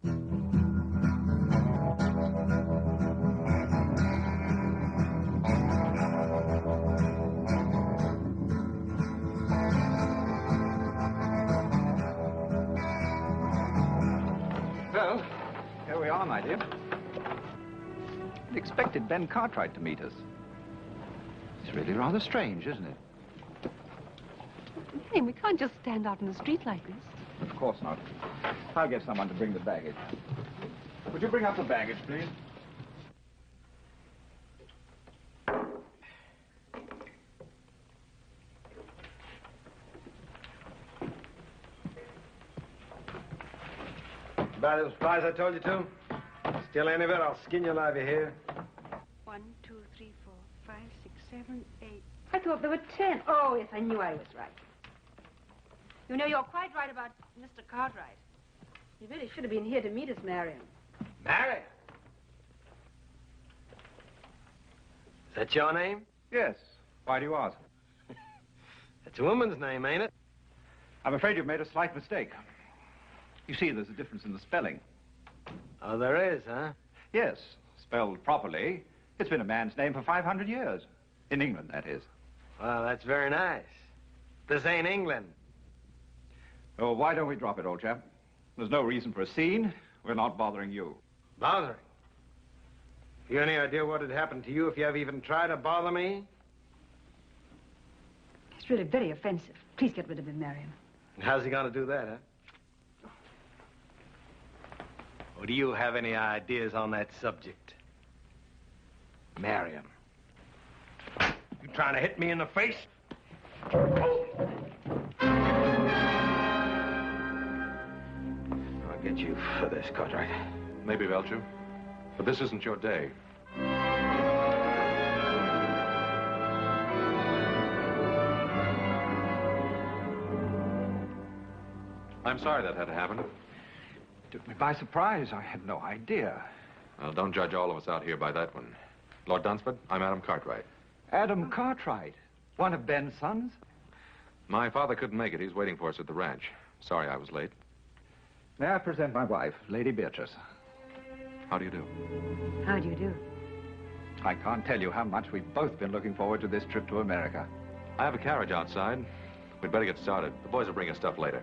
Well, here we are, my dear. I expected Ben Cartwright to meet us. It's really rather strange, isn't it? Hey, we can't just stand out in the street like this. Of course not. I'll get someone to bring the baggage. Would you bring up the baggage, please? Buy those supplies I told you to? Steal any of it, I'll skin you alive, you hear? 1, 2, 3, 4, 5, 6, 7, 8. I thought there were 10. Oh, yes, I knew I was right. You know, you're quite right about Mr. Cartwright. He really should have been here to meet us, Marion. Marion? Is that your name? Yes. Why do you ask? That's a woman's name, ain't it? I'm afraid you've made a slight mistake. You see, there's a difference in the spelling. Oh, there is, huh? Yes, spelled properly. It's been a man's name for 500 years. In England, that is. Well, that's very nice. This ain't England. Oh, why don't we drop it, old chap? There's no reason for a scene. We're not bothering you. Bothering? You any idea what would happen to you if you ever even tried to bother me? It's really very offensive. Please get rid of him, Marion. How's he gonna do that, huh? Or do you have any ideas on that subject? Marion. You trying to hit me in the face? I'll get you for this, Cartwright. Maybe, Belcher. But this isn't your day. I'm sorry that had to happen. Took me by surprise. I had no idea. Well, don't judge all of us out here by that one. Lord Dunsford, I'm Adam Cartwright. Adam Cartwright? One of Ben's sons? My father couldn't make it. He's waiting for us at the ranch. Sorry I was late. May I present my wife, Lady Beatrice? How do you do? How do you do? I can't tell you how much we've both been looking forward to this trip to America. I have a carriage outside. We'd better get started. The boys will bring us stuff later.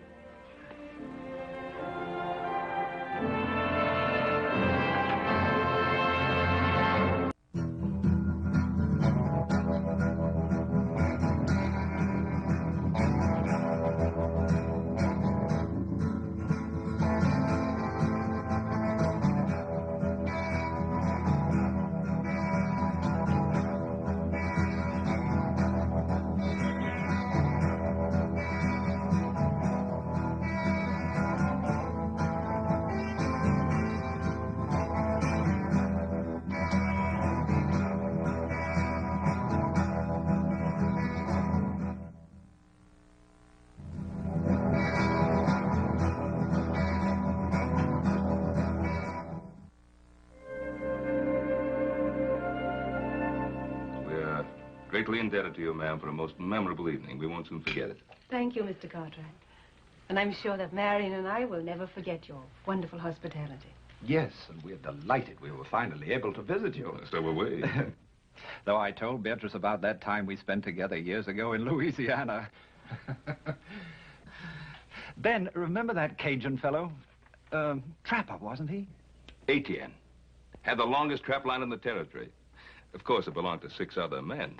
Greatly indebted to you, ma'am, for a most memorable evening. We won't soon forget it. Thank you, Mr. Cartwright. And I'm sure that Marion and I will never forget your wonderful hospitality. Yes, and we're delighted we were finally able to visit you. So were we. Though I told Beatrice about that time we spent together years ago in Louisiana. Ben, remember that Cajun fellow? Trapper, wasn't he? Etienne. Had the longest trap line in the territory. Of course, it belonged to 6 other men.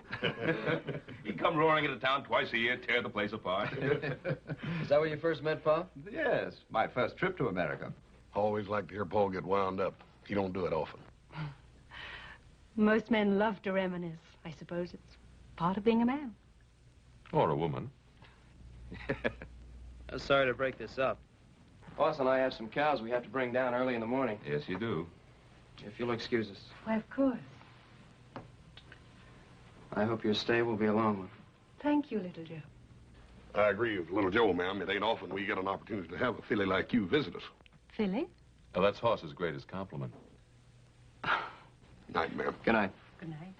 He'd come roaring into town twice a year, tear the place apart. Is that where you first met Pa? Yes, my first trip to America. Always like to hear Paul get wound up. He don't do it often. Most men love to reminisce. I suppose it's part of being a man. Or a woman. I'm sorry to break this up. Boss and I have some cows we have to bring down early in the morning. Yes, you do. If you'll excuse us. Why, of course. I hope your stay will be a long one. Thank you, little Joe. I agree with little Joe, ma'am. It ain't often we get an opportunity to have a filly like you visit us. Philly? Now, that's Hoss's greatest compliment. Night, ma'am. Good night. Good night.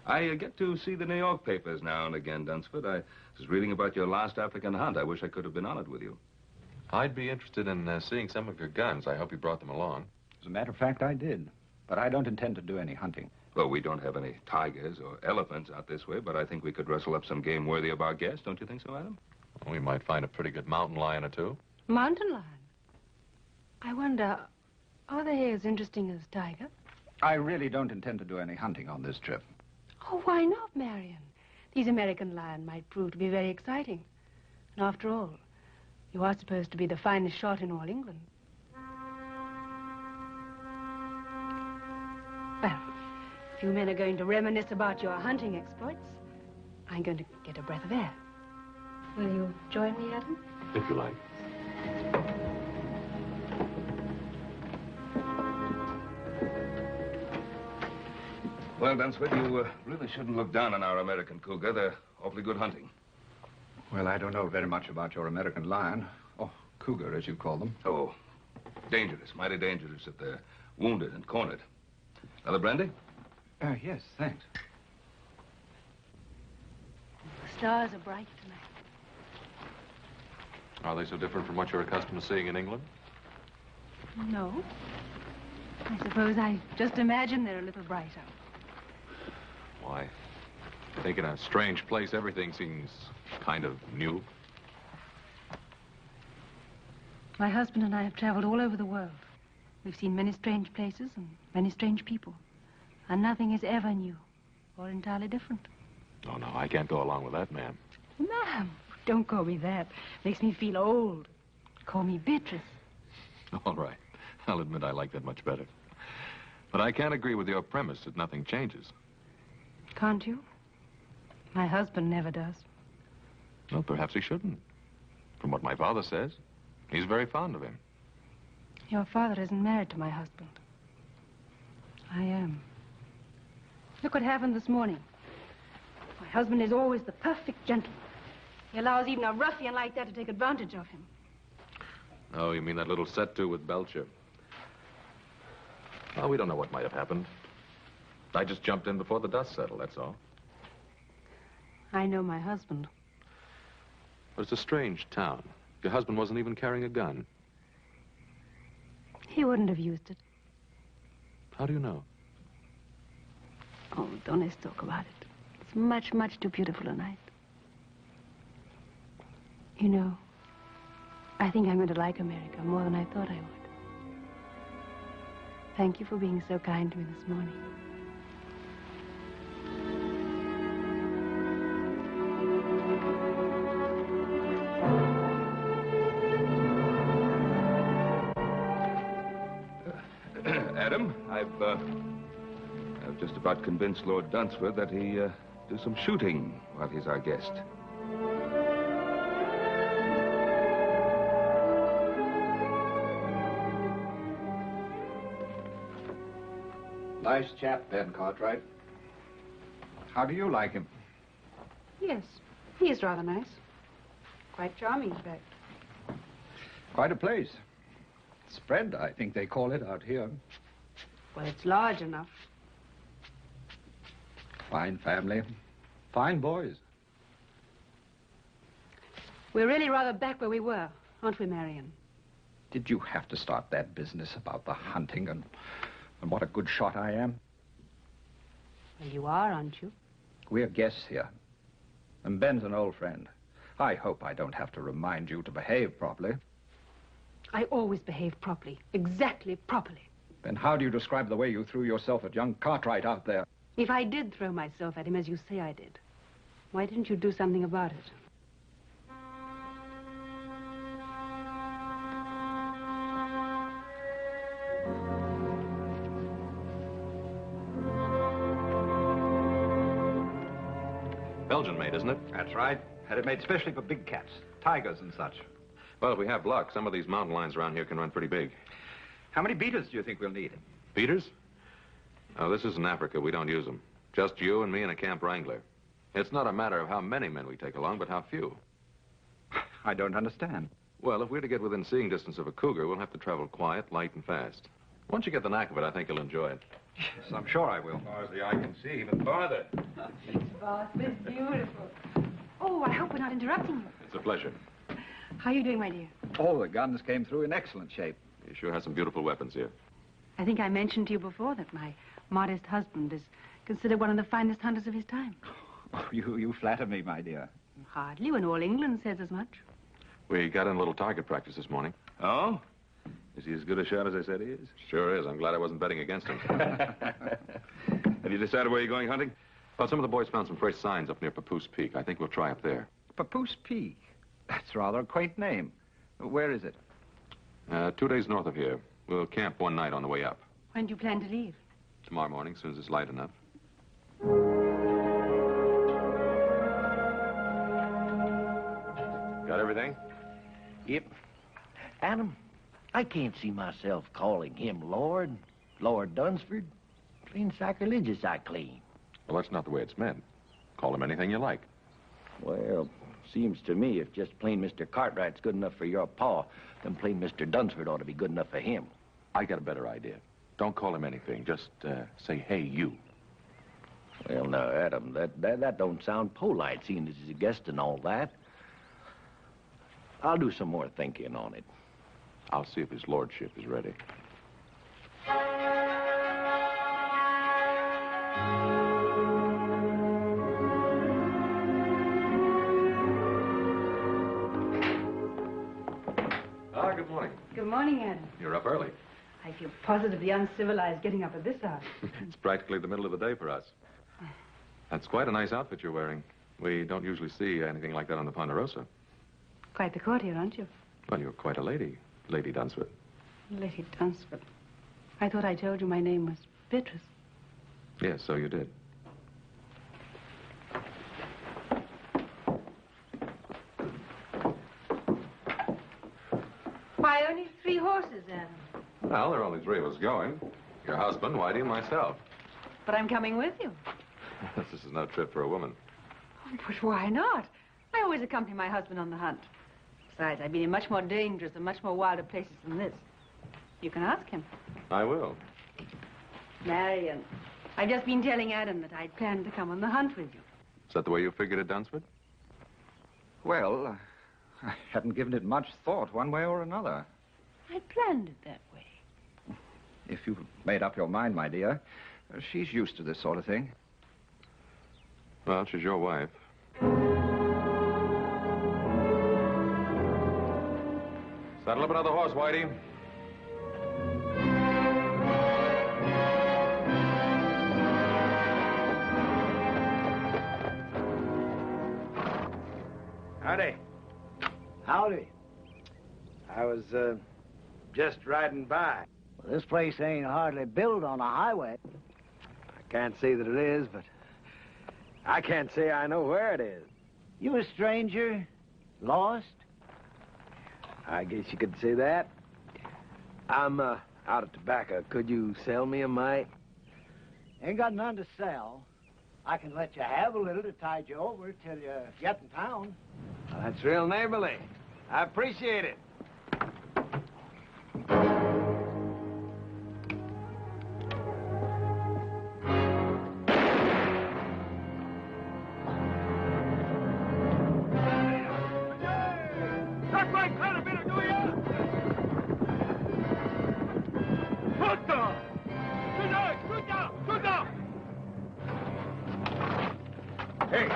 I get to see the New York papers now and again, Dunsford. I was reading about your last African hunt. I wish I could have been on it with you. I'd be interested in seeing some of your guns. I hope you brought them along. As a matter of fact, I did. But I don't intend to do any hunting. Well, we don't have any tigers or elephants out this way, but I think we could rustle up some game worthy of our guest. Don't you think so, Adam? Well, we might find a pretty good mountain lion or two. Mountain lion? I wonder, are they as interesting as tiger? I really don't intend to do any hunting on this trip. Oh, why not, Marion? These American lion might prove to be very exciting. And after all, you are supposed to be the finest shot in all England. Well, if you men are going to reminisce about your hunting exploits, I'm going to get a breath of air. Will you join me, Adam? If you like. Well, Dunsford, you really shouldn't look down on our American cougar. They're awfully good hunting. Well, I don't know very much about your American lion. Or cougar, as you call them. Oh, dangerous, mighty dangerous if they're wounded and cornered. Another brandy? Yes, thanks. The stars are bright tonight. Are they so different from what you're accustomed to seeing in England? No. I suppose I just imagine they're a little brighter. Why? I think in a strange place, everything seems kind of new. My husband and I have traveled all over the world. We've seen many strange places and many strange people. And nothing is ever new or entirely different. Oh, no, I can't go along with that, ma'am. Ma'am, don't call me that. Makes me feel old. Call me Beatrice. All right. I'll admit I like that much better. But I can't agree with your premise that nothing changes. Can't you? My husband never does. Well, perhaps he shouldn't. From what my father says, he's very fond of him. Your father isn't married to my husband. I am. Look what happened this morning. My husband is always the perfect gentleman. He allows even a ruffian like that to take advantage of him. Oh, you mean that little set-to with Belcher? Well, we don't know what might have happened. I just jumped in before the dust settled, that's all. I know my husband. But it's a strange town. Your husband wasn't even carrying a gun. He wouldn't have used it. How do you know? Oh, don't let's talk about it. It's much, much too beautiful a night. You know, I think I'm going to like America more than I thought I would. Thank you for being so kind to me this morning. Adam, I've just about convinced Lord Dunsford that he do some shooting while he's our guest. Nice chap, Ben Cartwright. How do you like him? Yes, he is rather nice. Quite charming, in fact. Quite a place. Spread, I think they call it out here. Well, it's large enough. Fine family. Fine boys. We're really rather back where we were, aren't we, Marion? Did you have to start that business about the hunting and what a good shot I am? Well, you are, aren't you? We're guests here. And Ben's an old friend. I hope I don't have to remind you to behave properly. I always behave properly. Exactly properly. Then how do you describe the way you threw yourself at young Cartwright out there? If I did throw myself at him as you say I did, why didn't you do something about it? Belgian made, isn't it? That's right. Had it made specially for big cats, tigers and such. Well, if we have luck, some of these mountain lions around here can run pretty big. How many beaters do you think we'll need? Beaters? Oh, this isn't Africa. We don't use them. Just you and me and a camp wrangler. It's not a matter of how many men we take along, but how few. I don't understand. Well, if we're to get within seeing distance of a cougar, we'll have to travel quiet, light, and fast. Once you get the knack of it, I think you'll enjoy it. Yes, I'm sure I will. As far as the eye can see, even farther. Boss, this is beautiful. Oh, I hope we're not interrupting you. It's a pleasure. How are you doing, my dear? Oh, the guns came through in excellent shape. He sure has some beautiful weapons here. I think I mentioned to you before that my modest husband is considered one of the finest hunters of his time. Oh, you flatter me, my dear. Hardly, when all England says as much. We got in a little target practice this morning. Oh? Is he as good a shot as I said he is? Sure is. I'm glad I wasn't betting against him. Have you decided where you're going hunting? Well, some of the boys found some fresh signs up near Papoose Peak. I think we'll try up there. Papoose Peak. That's rather a quaint name. Where is it? 2 days north of here. We'll camp one night on the way up. When do you plan to leave? Tomorrow morning, as soon as it's light enough. Got everything? Yep. Adam, I can't see myself calling him Lord Dunsford. Plain sacrilegious, I claim. Well, that's not the way it's meant. Call him anything you like. Well, seems to me if just plain Mr. Cartwright's good enough for your pa, then plain Mr. Dunsford ought to be good enough for him. I got a better idea. Don't call him anything. Just say, hey, you. Well, now, Adam, that don't sound polite, seeing as he's a guest and all that. I'll do some more thinking on it. I'll see if his lordship is ready. Good morning. Good morning, Adam. You're up early. I feel positively uncivilized getting up at this hour. It's practically the middle of the day for us. That's quite a nice outfit you're wearing. We don't usually see anything like that on the Ponderosa. Quite the courtier, aren't you? Well, you're quite a lady, Lady Dunsford. Lady Dunsford. I thought I told you my name was Beatrice. Yes, so you did. Why, only 3 horses, Adam? Well, there are only 3 of us going. Your husband, Whitey, and myself. But I'm coming with you. This is no trip for a woman. But why not? I always accompany my husband on the hunt. Besides, I've been in much more dangerous and much more wilder places than this. You can ask him. I will. Marion, I've just been telling Adam that I'd planned to come on the hunt with you. Is that the way you figured it, Dunsford? Well, I hadn't given it much thought one way or another. I planned it that way. If you've made up your mind, my dear, she's used to this sort of thing. Well, she's your wife. Saddle up another horse, Whitey. Howdy. Howdy. I was, just riding by. Well, this place ain't hardly built on a highway. I can't say that it is, but I can't say I know where it is. You a stranger? Lost? I guess you could say that. I'm, out of tobacco. Could you sell me a mite? Ain't got none to sell. I can let you have a little to tide you over till you get in town. Well, that's real neighborly. I appreciate it. Hey,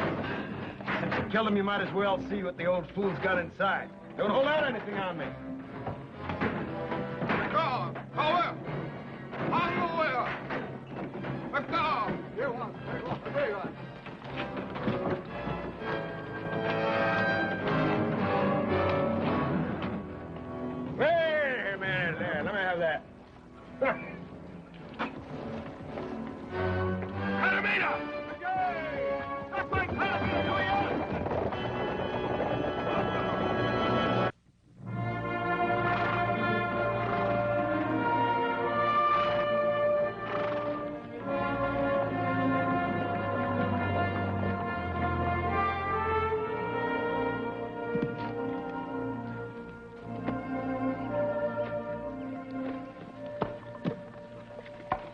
since you killed him, you might as well see what the old fool's got inside. Don't hold out anything on me. Wait a minute there. Let me have that.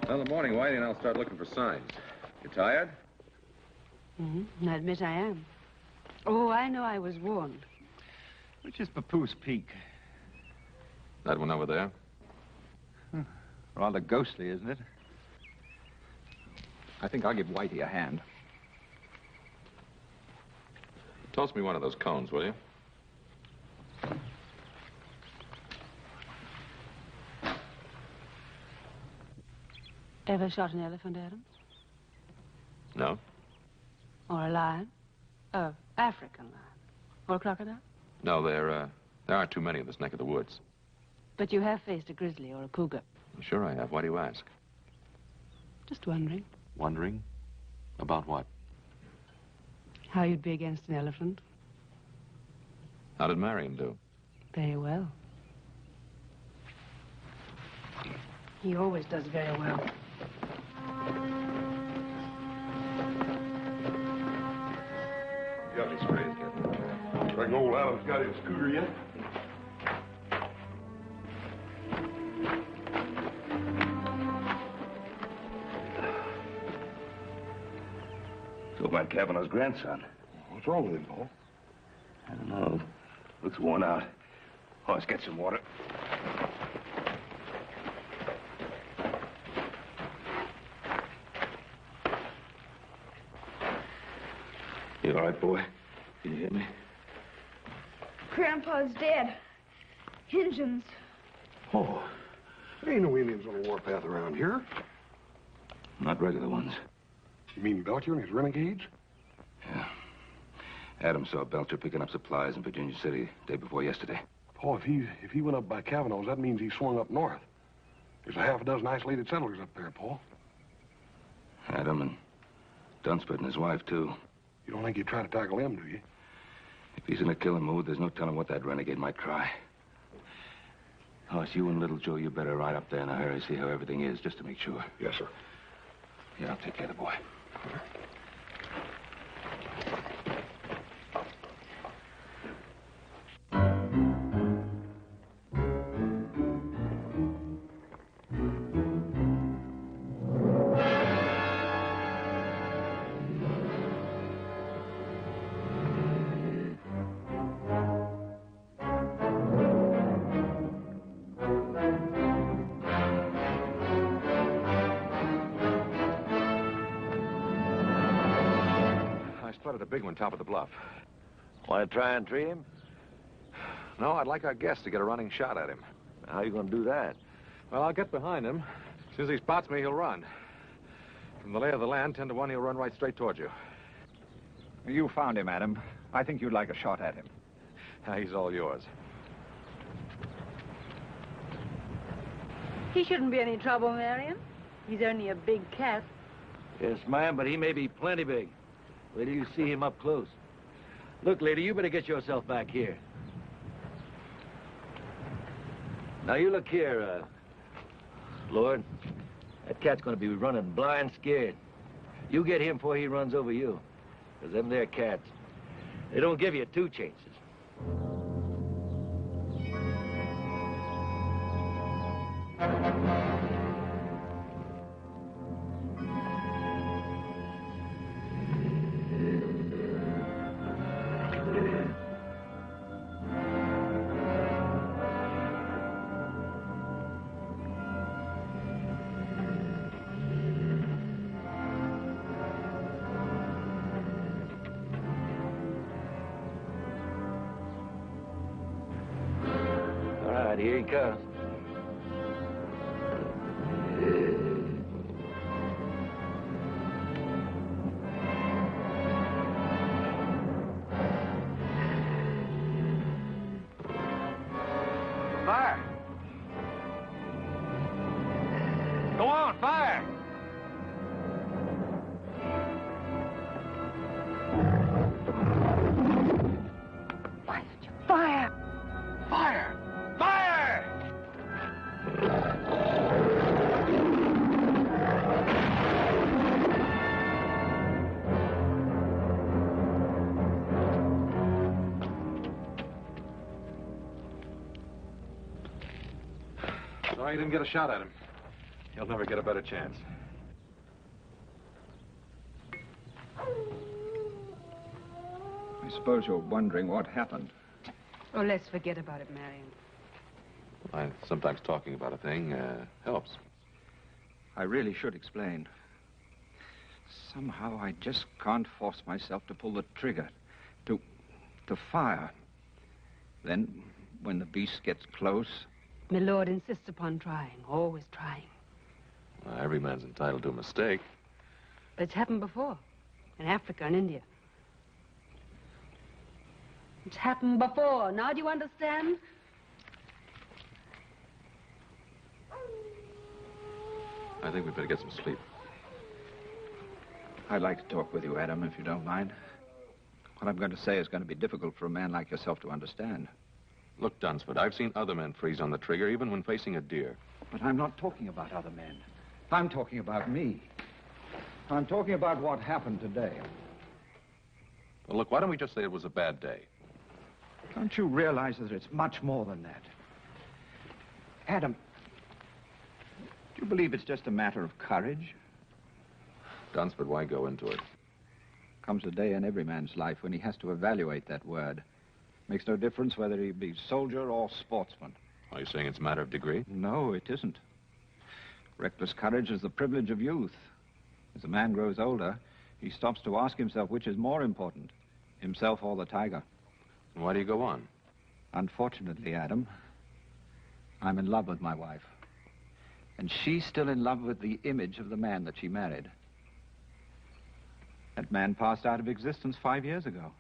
Well, in the morning, Whitey and I'll start looking for signs. You tired? Mm-hmm. I admit I am. Oh, I know I was warned. Which is Papoose Peak? That one over there? Rather ghostly, isn't it? I think I'll give Whitey a hand. Toss me one of those cones, will you? Ever shot an elephant, Adam? No? Or a lion? African lion. Or a crocodile? No, there aren't too many in this neck of the woods. But you have faced a grizzly or a cougar. Sure I have. Why do you ask? Just wondering Wondering? About what? how you'd be against an elephant. How did Marion do? Very well. He always does very well. You got any sprays, kid? Reckon old Adam's got his scooter yet? So about Kavanaugh's grandson. What's wrong with him, Paul? I don't know. Looks worn out. Oh, let's get some water. You all right, boy? Can you hear me? Grandpa's dead. Injuns. Oh, There ain't no Indians on the warpath around here. not regular ones. You mean Belcher and his renegades? Yeah. Adam saw Belcher picking up supplies in Virginia City day before yesterday. Paul, if he went up by Kavanaugh's, that means he swung up north. There's a half a dozen isolated settlers up there, Paul. Adam and Dunsford and his wife, too. You don't think he'd try to tackle them, do you? If he's in a killing mood, there's no telling what that renegade might try. Hoss, you and Little Joe, you better ride up there in a hurry, see how everything is, just to make sure. Yes, sir. Yeah, I'll take care of the boy. Spotted a big one top of the bluff. Want to try and tree him? No, I'd like our guest to get a running shot at him. How you gonna do that? Well, I'll get behind him. As soon as he spots me, he'll run. From the lay of the land, 10 to 1, he'll run right straight towards you. You found him, Adam. I think you'd like a shot at him. He's all yours. He shouldn't be any trouble, Marion. He's only a big cat. Yes, ma'am, but he may be plenty big. Wait till you see him up close. Look, lady, you better get yourself back here. Now, you look here, Lord. That cat's gonna be running blind scared. You get him before he runs over you. Because them there cats, they don't give you two chances. Here he comes. Fire! Go on, fire! Why did you fire? Fire! Fire! Sorry you didn't get a shot at him. He'll never get a better chance. I suppose you're wondering what happened. Oh, let's forget about it, Marion. Sometimes talking about a thing helps. I really should explain. Somehow I just can't force myself to pull the trigger, to fire. Then, when the beast gets close... My lord insists upon trying, always trying. Well, every man's entitled to a mistake. But it's happened before, in Africa and India. It's happened before. Now do you understand? I think we'd better get some sleep. I'd like to talk with you, Adam, if you don't mind. What I'm going to say is going to be difficult for a man like yourself to understand. Look, Dunsford, I've seen other men freeze on the trigger, even when facing a deer. But I'm not talking about other men. I'm talking about me. I'm talking about what happened today. Well, look, why don't we just say it was a bad day? Don't you realize that it's much more than that? Adam, do you believe it's just a matter of courage? Dunsford, why go into it? Comes a day in every man's life when he has to evaluate that word. Makes no difference whether he be soldier or sportsman. Are you saying it's a matter of degree? No, it isn't. Reckless courage is the privilege of youth. As a man grows older, he stops to ask himself which is more important, himself or the tiger. Why do you go on? Unfortunately, Adam, I'm in love with my wife. And she's still in love with the image of the man that she married. That man passed out of existence 5 years ago.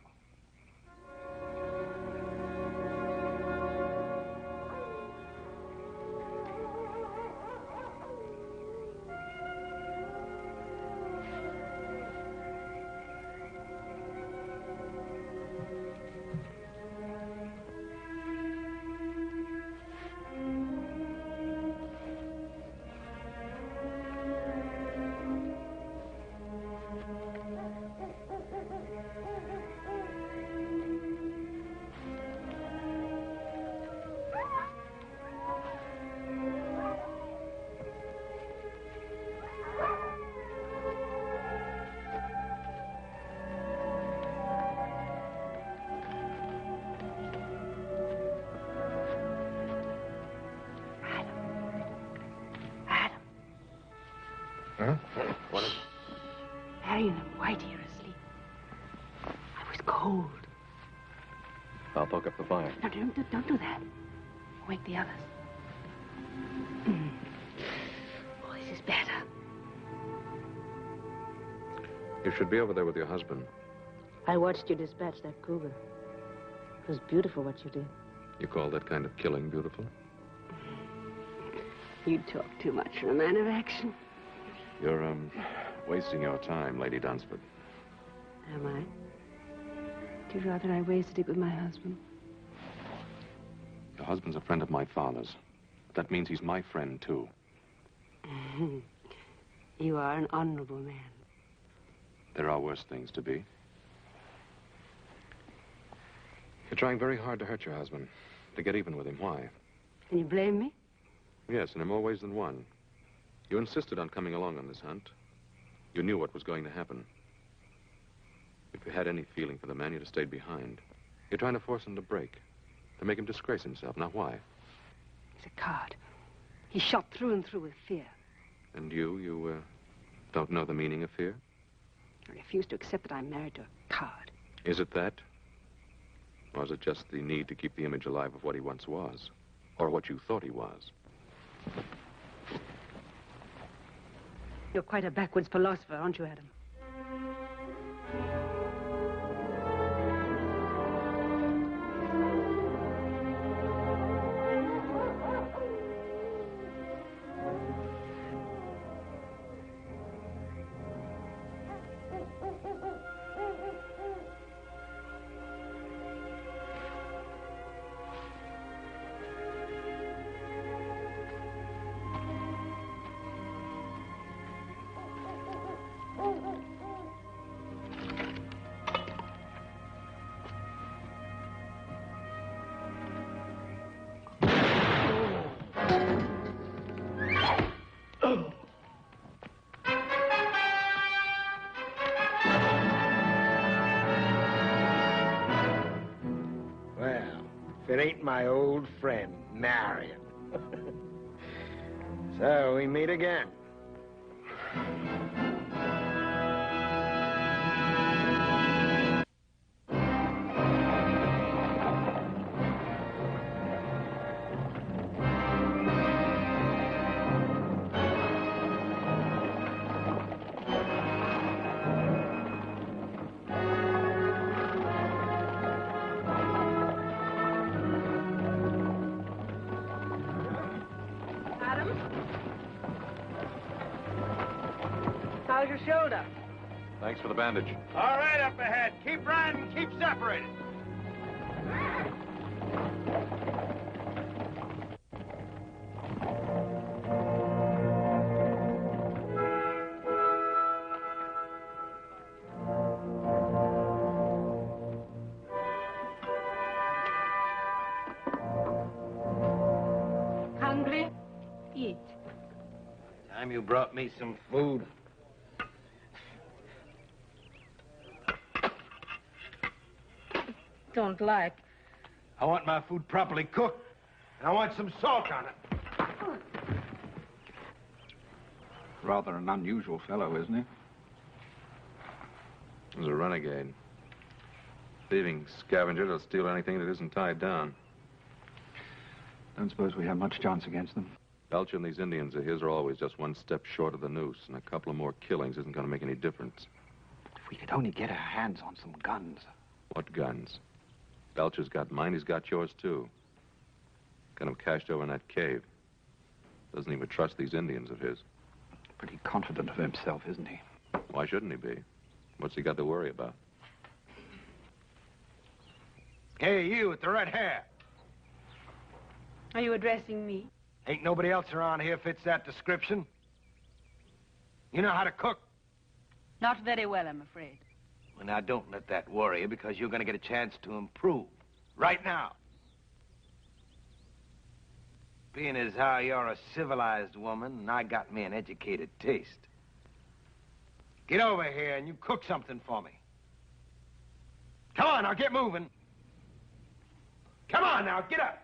Huh? What is it? Marion and Whitey are asleep. I was cold. I'll poke up the fire. No, don't do that. Wake the others. Oh, this is better. You should be over there with your husband. I watched you dispatch that cougar. It was beautiful what you did. You call that kind of killing beautiful? You talk too much for a man of action. You're, wasting your time, Lady Dunsford. Am I? Would you rather I wasted it with my husband? Your husband's a friend of my father's. That means he's my friend, too. You are an honorable man. There are worse things to be. You're trying very hard to hurt your husband, to get even with him. Why? Can you blame me? Yes, and in more ways than one. You insisted on coming along on this hunt. You knew what was going to happen. If you had any feeling for the man, you'd have stayed behind. You're trying to force him to break, to make him disgrace himself. Now, why? He's a coward. He's shot through and through with fear. And you don't know the meaning of fear? I refuse to accept that I'm married to a coward. Is it that? Or is it just the need to keep the image alive of what he once was? Or what you thought he was? You're quite a backwards philosopher, aren't you, Adam? Well, if it ain't my old friend, Marion. So, we meet again. How's your shoulder? Thanks for the bandage. All right, up ahead. Keep riding, keep separated. Hungry? Eat. Time you brought me some food. Don't like. I want my food properly cooked, and I want some salt on it. Rather an unusual fellow, isn't he? He's a renegade. Thieving scavenger that'll steal anything that isn't tied down. Don't suppose we have much chance against them. Belcher and these Indians of his are always just one step short of the noose, and a couple of more killings isn't going to make any difference. If we could only get our hands on some guns. What guns? Belcher's got mine, he's got yours, too. Got him cached over in that cave. Doesn't even trust these Indians of his. Pretty confident of himself, isn't he? Why shouldn't he be? What's he got to worry about? Hey, you with the red hair. Are you addressing me? Ain't nobody else around here fits that description. You know how to cook? Not very well, I'm afraid. Well, now, don't let that worry you, because you're going to get a chance to improve. Right now. Being as how you're a civilized woman, and I got me an educated taste. Get over here and you cook something for me. Come on, now, get moving. Come on, now, get up.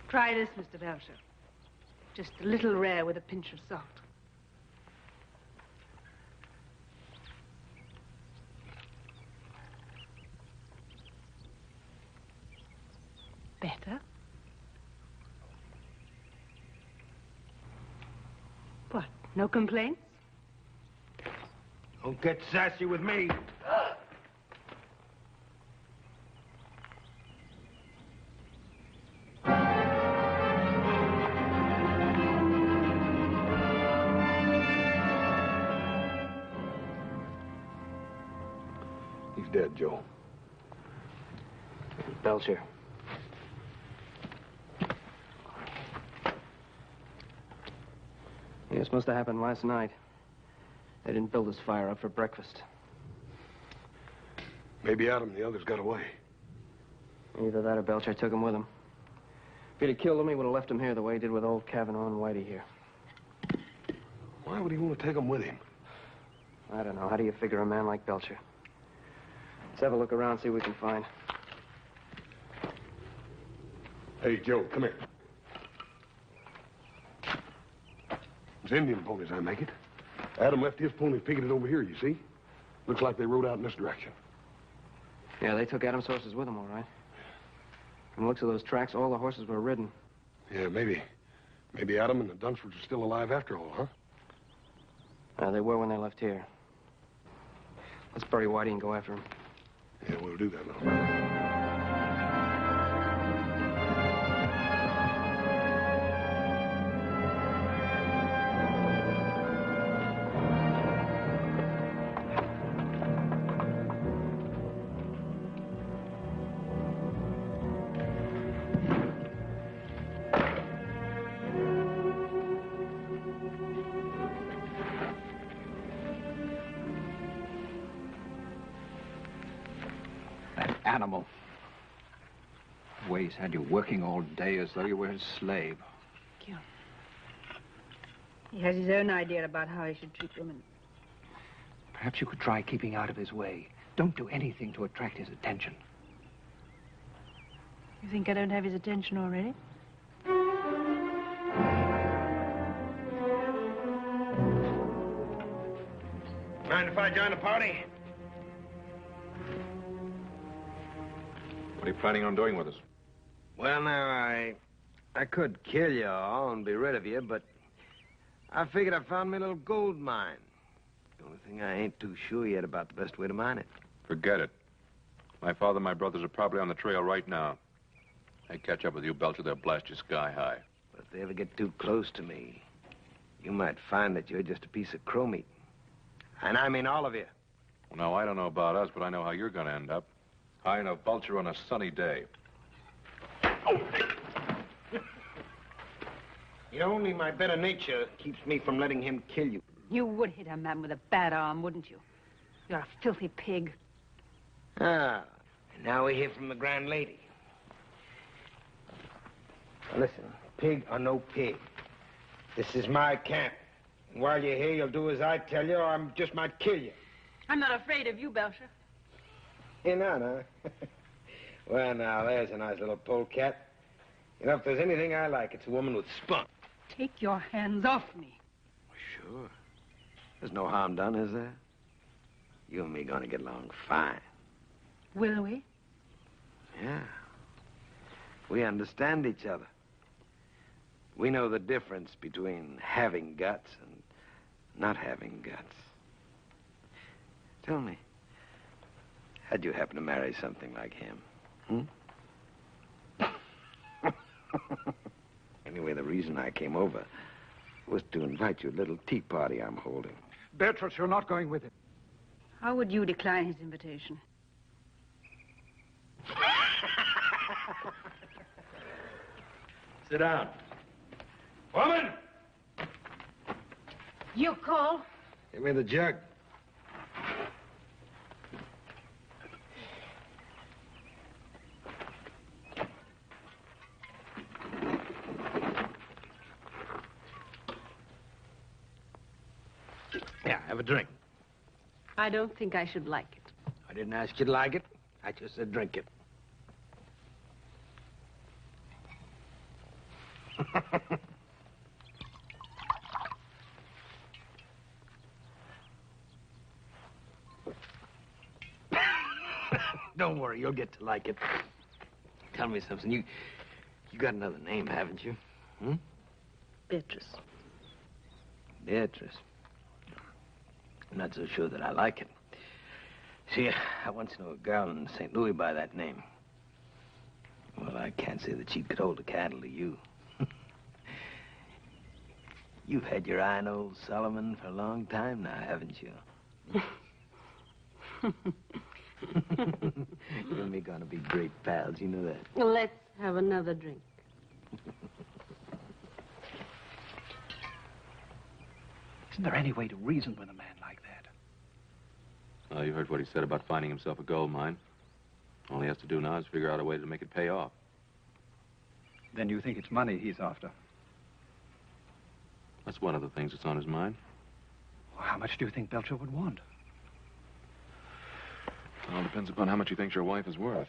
Try this, Mr. Belcher. Just a little rare with a pinch of salt. Better? What, no complaints? Don't get sassy with me. He's dead, Joe. Belcher. Yeah, this must have happened last night. They didn't build this fire up for breakfast. Maybe Adam and the others got away. Either that or Belcher took him with him. If he'd have killed him, he would have left him here the way he did with old Kavanaugh and Whitey here. Why would he want to take them with him? I don't know. How do you figure a man like Belcher? Let's have a look around, see what we can find. Hey, Joe, come here. It's Indian ponies, I make it. Adam left his ponies picketed over here, you see? Looks like they rode out in this direction. Yeah, they took Adam's horses with them, all right. From the looks of those tracks, all the horses were ridden. Yeah, maybe. Maybe Adam and the Dunsfords are still alive after all, huh? They were when they left here. Let's bury Whitey and go after him. Yeah, we'll do that now. animal. The way he's had you working all day as though you were his slave. Thank you. He has his own idea about how he should treat women. Perhaps you could try keeping out of his way. Don't do anything to attract his attention. You think I don't have his attention already? Mind if I join the party? What are you planning on doing with us? Well, now, I could kill you all and be rid of you, but I figured I found me a little gold mine. The only thing I ain't too sure yet about the best way to mine it. Forget it. My father and my brothers are probably on the trail right now. They catch up with you, Belcher, they'll blast you sky high. But if they ever get too close to me, you might find that you're just a piece of crow meat. And I mean all of you. Well, now, I don't know about us, but I know how you're going to end up. High in a vulture on a sunny day. You know, only my better nature keeps me from letting him kill you. You would hit a man with a bad arm, wouldn't you? You're a filthy pig. Ah, and now we hear from the grand lady. Now listen, pig or no pig, this is my camp. And while you're here, you'll do as I tell you, or I just might kill you. I'm not afraid of you, Belcher. You're not, huh? Well, now, there's a nice little polecat. You know, if there's anything I like, it's a woman with spunk. Take your hands off me. Sure. There's no harm done, is there? You and me gonna get along fine. Will we? Yeah. We understand each other. We know the difference between having guts and not having guts. Tell me, how'd you happen to marry something like him? Anyway, the reason I came over was to invite you to a little tea party I'm holding. Beatrice, you're not going with him. How would you decline his invitation? Sit down. Woman! You call? Give me the jug. Yeah, have a drink. I don't think I should like it. I didn't ask you to like it. I just said drink it. Don't worry, you'll get to like it. Tell me something. You got another name, haven't you? Beatrice. Beatrice. I'm not so sure that I like it. See, I once knew a girl in St. Louis by that name. Well, I can't say that she could hold a candle to you. You've had your eye on old Solomon for a long time now, haven't you? You and me gonna be great pals, you know that? Well, let's have another drink. Isn't there any way to reason with a man like that? Well, you heard what he said about finding himself a gold mine. All he has to do now is figure out a way to make it pay off. Then you think it's money he's after? That's one of the things that's on his mind. Well, how much do you think Belcher would want? It all depends upon how much he thinks your wife is worth.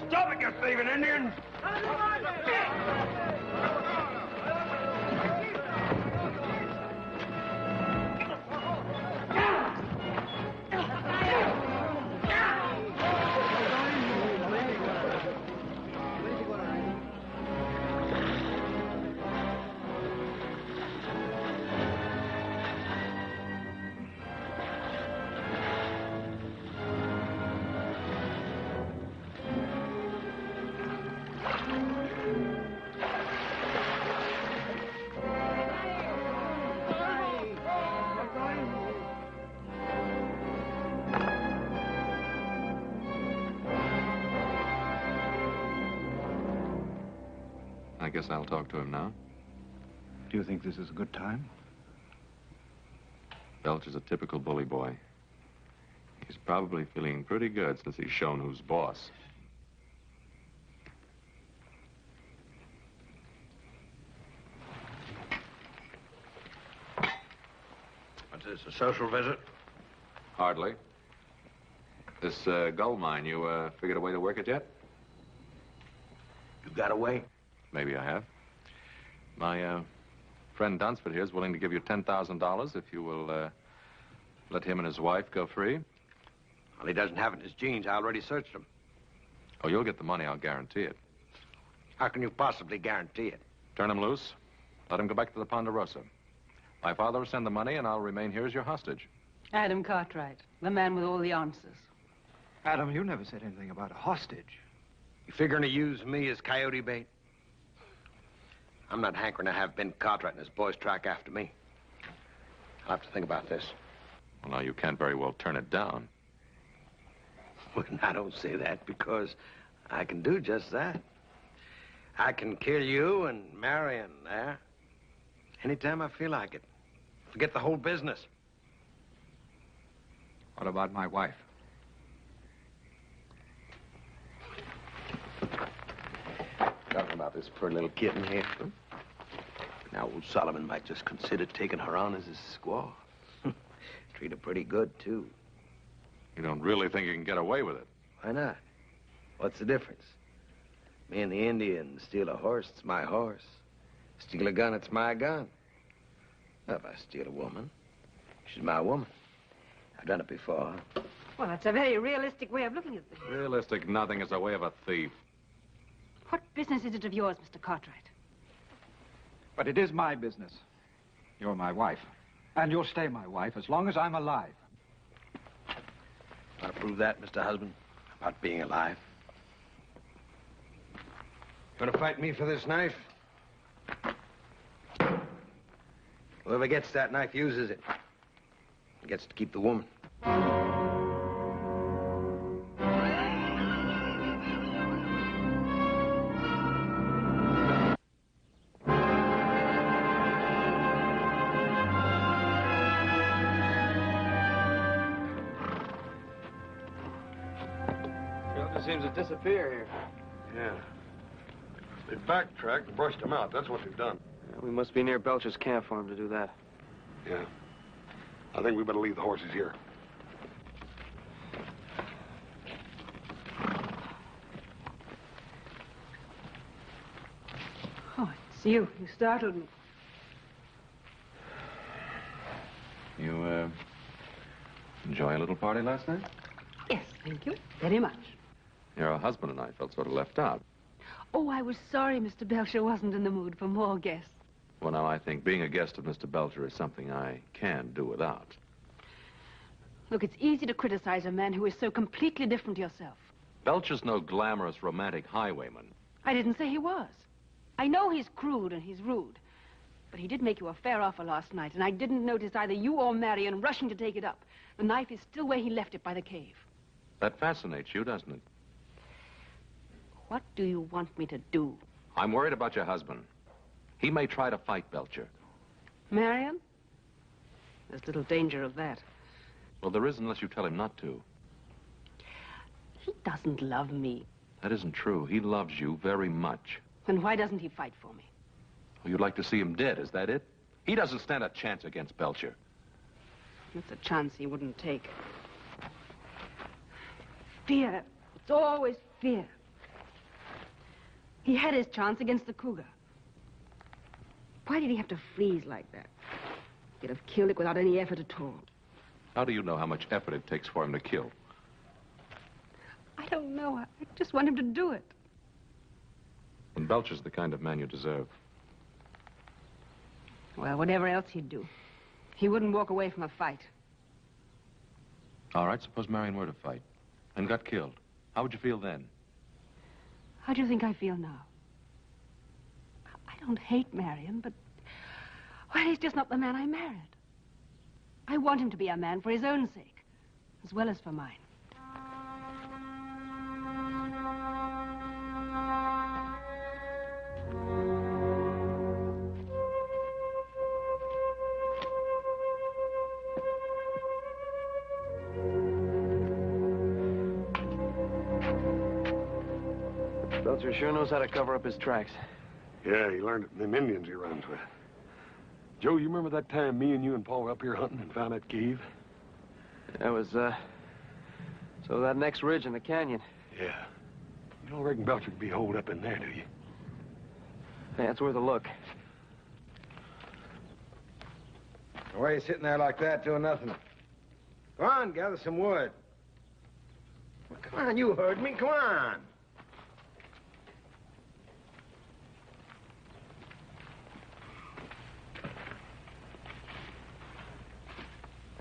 Stop it, you thieving Indians! I guess I'll talk to him now. Do you think this is a good time? Belch is a typical bully boy. He's probably feeling pretty good since he's shown who's boss. What's this, a social visit? Hardly. This gold mine, you figured a way to work it yet? You got away? Maybe I have. My friend Dunsford here is willing to give you $10,000 if you will let him and his wife go free. Well, he doesn't have it in his jeans. I already searched them. Oh, you'll get the money, I'll guarantee it. How can you possibly guarantee it? Turn him loose. Let him go back to the Ponderosa. My father will send the money, and I'll remain here as your hostage. Adam Cartwright, the man with all the answers. Adam, you never said anything about a hostage. You figuring to use me as coyote bait? I'm not hankering to have Ben Cartwright and his boys track after me. I'll have to think about this. Well, now, you can't very well turn it down. Well, I don't say that because I can do just that. I can kill you and Marion there anytime I feel like it. Forget the whole business. What about my wife? Talking about this poor little kitten here. Now, old Solomon might just consider taking her on as his squaw. Treat her pretty good, too. You don't really think you can get away with it? Why not? What's the difference? Me and the Indian steal a horse, it's my horse. Steal a gun, it's my gun. Now, if I steal a woman, she's my woman. I've done it before. Well, that's a very realistic way of looking at things. Realistic nothing is the way of a thief. What business is it of yours, Mr. Cartwright? But it is my business. You're my wife. And you'll stay my wife as long as I'm alive. I'll prove that, Mr. Husband, about being alive. Gonna fight me for this knife? Whoever gets that knife uses it. Gets to keep the woman. Seems to disappear here. Yeah. They backtracked and brushed him out. That's what they've done. Yeah, we must be near Belcher's camp for him to do that. Yeah. I think we better leave the horses here. Oh, it's you. You startled me. You, enjoy a little party last night? Yes, thank you. Very much. Your husband and I felt sort of left out. Oh, I was sorry Mr. Belcher wasn't in the mood for more guests. Well, now, I think being a guest of Mr. Belcher is something I can do without. Look, it's easy to criticize a man who is so completely different to yourself. Belcher's no glamorous, romantic highwayman. I didn't say he was. I know he's crude and he's rude. But he did make you a fair offer last night, and I didn't notice either you or Marion rushing to take it up. The knife is still where he left it by the cave. That fascinates you, doesn't it? What do you want me to do? I'm worried about your husband. He may try to fight Belcher. Marion? There's little danger of that. Well, there is unless you tell him not to. He doesn't love me. That isn't true. He loves you very much. Then why doesn't he fight for me? Well, you'd like to see him dead, is that it? He doesn't stand a chance against Belcher. That's a chance he wouldn't take. Fear. It's always fear. He had his chance against the cougar. Why did he have to freeze like that? He could have killed it without any effort at all. How do you know how much effort it takes for him to kill? I don't know. I just want him to do it. And Belcher's the kind of man you deserve. Well, whatever else he'd do, he wouldn't walk away from a fight. All right, suppose Marion were to fight and got killed. How would you feel then? How do you think I feel now? I don't hate Marion, but... well, he's just not the man I married. I want him to be a man for his own sake, as well as for mine. Belcher sure knows how to cover up his tracks. Yeah, he learned it from them Indians he runs with. Joe, you remember that time me and you and Paul were up here hunting and found that cave? That was, so that next ridge in the canyon. Yeah. You don't reckon Belcher could be holed up in there, do you? Yeah, it's worth a look. Why are you sitting there like that doing nothing? Go on, gather some wood. Well, come on, you heard me. Come on.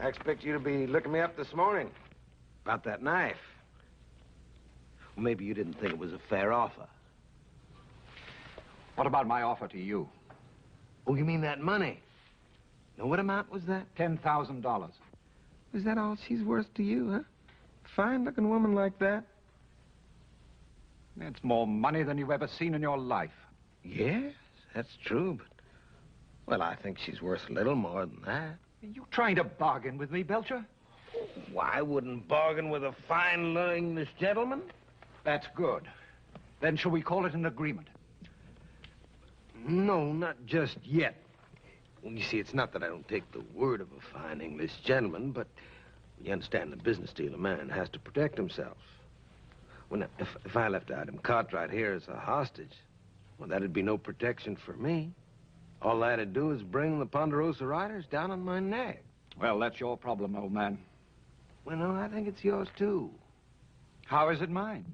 I expect you to be looking me up this morning about that knife. Well, maybe you didn't think it was a fair offer. What about my offer to you? Oh, you mean that money? Now, what amount was that? $10,000. Is that all she's worth to you, huh? Fine-looking woman like that? It's more money than you've ever seen in your life. Yes, that's true, but... Well, I think she's worth a little more than that. Are you trying to bargain with me, Belcher? Why, I wouldn't bargain with a fine English gentleman. That's good. Then shall we call it an agreement? No, not just yet. Well, you see, it's not that I don't take the word of a fine English gentleman, but you understand the business deal, a man has to protect himself. Well, now, if I left Adam Cartwright here as a hostage, well, that'd be no protection for me. All I'd do is bring the Ponderosa Riders down on my neck. Well, that's your problem, old man. Well, no, I think it's yours, too. How is it mine?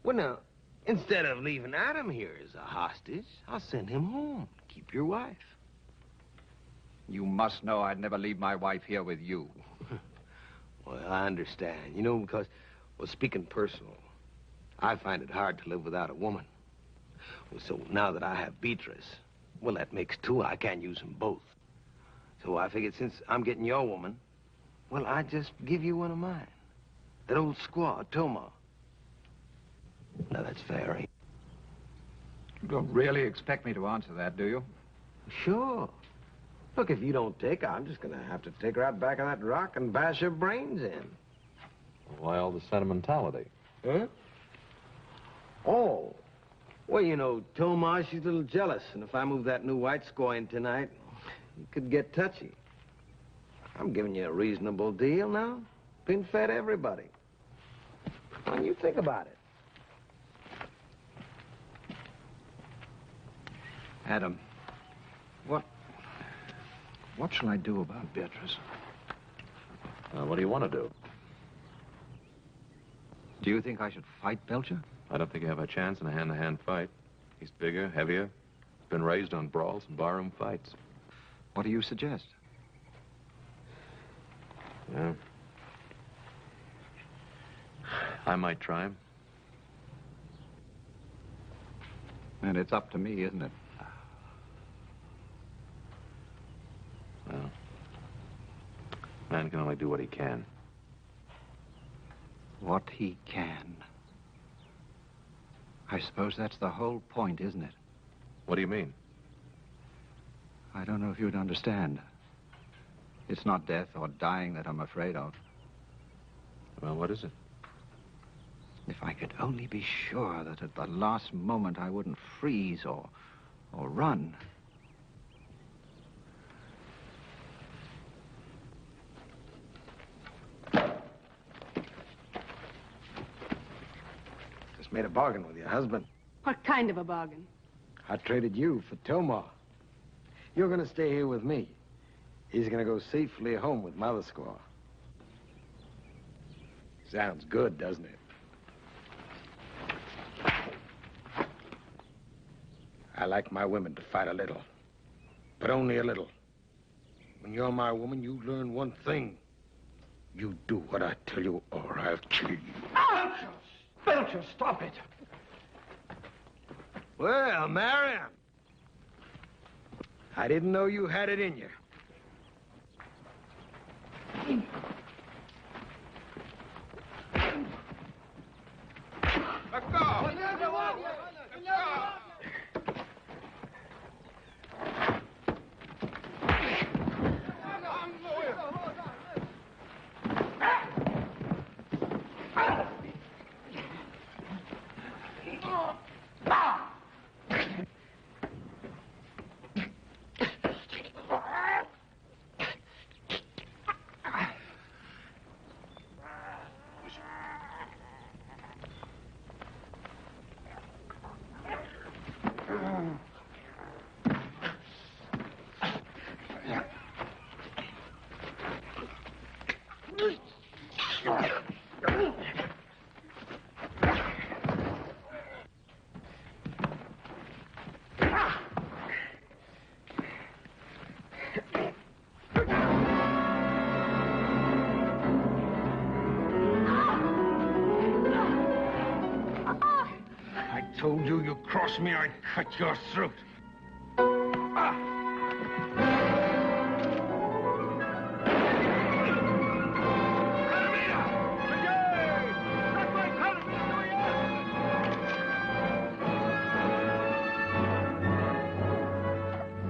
Well, now, instead of leaving Adam here as a hostage, I'll send him home. Keep your wife. You must know I'd never leave my wife here with you. Well, I understand. You know, because, well, speaking personal, I find it hard to live without a woman. Well, so now that I have Beatrice, well, that makes two. I can't use them both. So I figured since I'm getting your woman, well, I just give you one of mine. That old squaw, Toma. Now, that's fair, ain't it? You don't really expect me to answer that, do you? Sure. Look, if you don't take her, I'm just going to have to take her out back of that rock and bash her brains in. Why all the sentimentality? Huh? Oh. Well, you know, Toma, she's a little jealous. And if I move that new white squaw in tonight, it could get touchy. I'm giving you a reasonable deal now. Been fed everybody. When you think about it. Adam, what shall I do about Beatrice? What do you want to do? Do you think I should fight Belcher? I don't think you have a chance in a hand-to-hand fight. He's bigger, heavier, been raised on brawls and barroom fights. What do you suggest? Yeah. I might try him. And it's up to me, isn't it? Well, man can only do what he can. What he can. I suppose that's the whole point, isn't it? What do you mean? I don't know if you'd understand. It's not death or dying that I'm afraid of. Well, what is it? If I could only be sure that at the last moment I wouldn't freeze or run. Just made a bargain with your husband. What kind of a bargain? I traded you for Toma. You're going to stay here with me. He's going to go safely home with Mother Squaw. Sounds good, doesn't it? I like my women to fight a little, but only a little. When you're my woman, you learn one thing. You do what I tell you, or I'll kill you. Belcher! Belcher, stop it! Well, Marion, I didn't know you had it in you. Let go! Let go! Told you, you cross me, I'd cut your throat.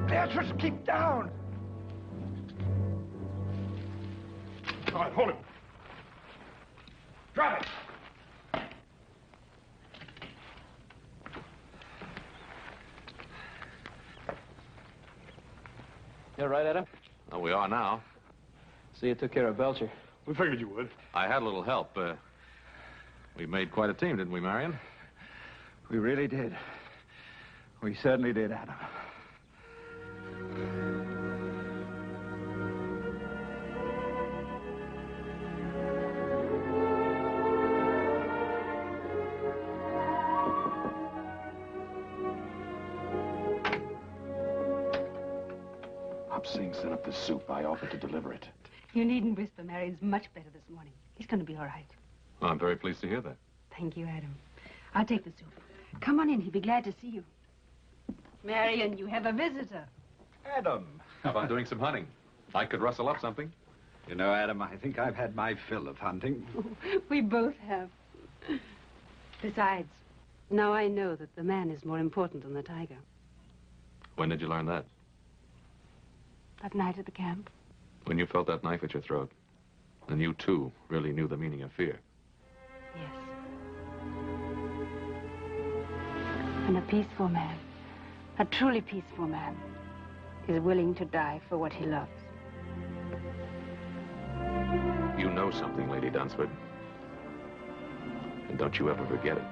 Beatrice, keep down! All right, hold him. Drop it! You all right, Adam? Oh, we are now. See, you took care of Belcher. We figured you would. I had a little help. We made quite a team, didn't we, Marion? We really did. We certainly did, Adam. Singh sent up the soup. I offered to deliver it. You needn't whisper. Marion's much better this morning. He's going to be all right. Well, I'm very pleased to hear that. Thank you, Adam. I'll take the soup. Come on in. He'll be glad to see you. Marion, you have a visitor. Adam. How about doing some hunting? I could rustle up something. You know, Adam, I think I've had my fill of hunting. We both have. Besides, now I know that the man is more important than the tiger. When did you learn that? That night at the camp. When you felt that knife at your throat. And you, too, really knew the meaning of fear. Yes. And a peaceful man, a truly peaceful man, is willing to die for what he loves. You know something, Lady Dunsford. And don't you ever forget it.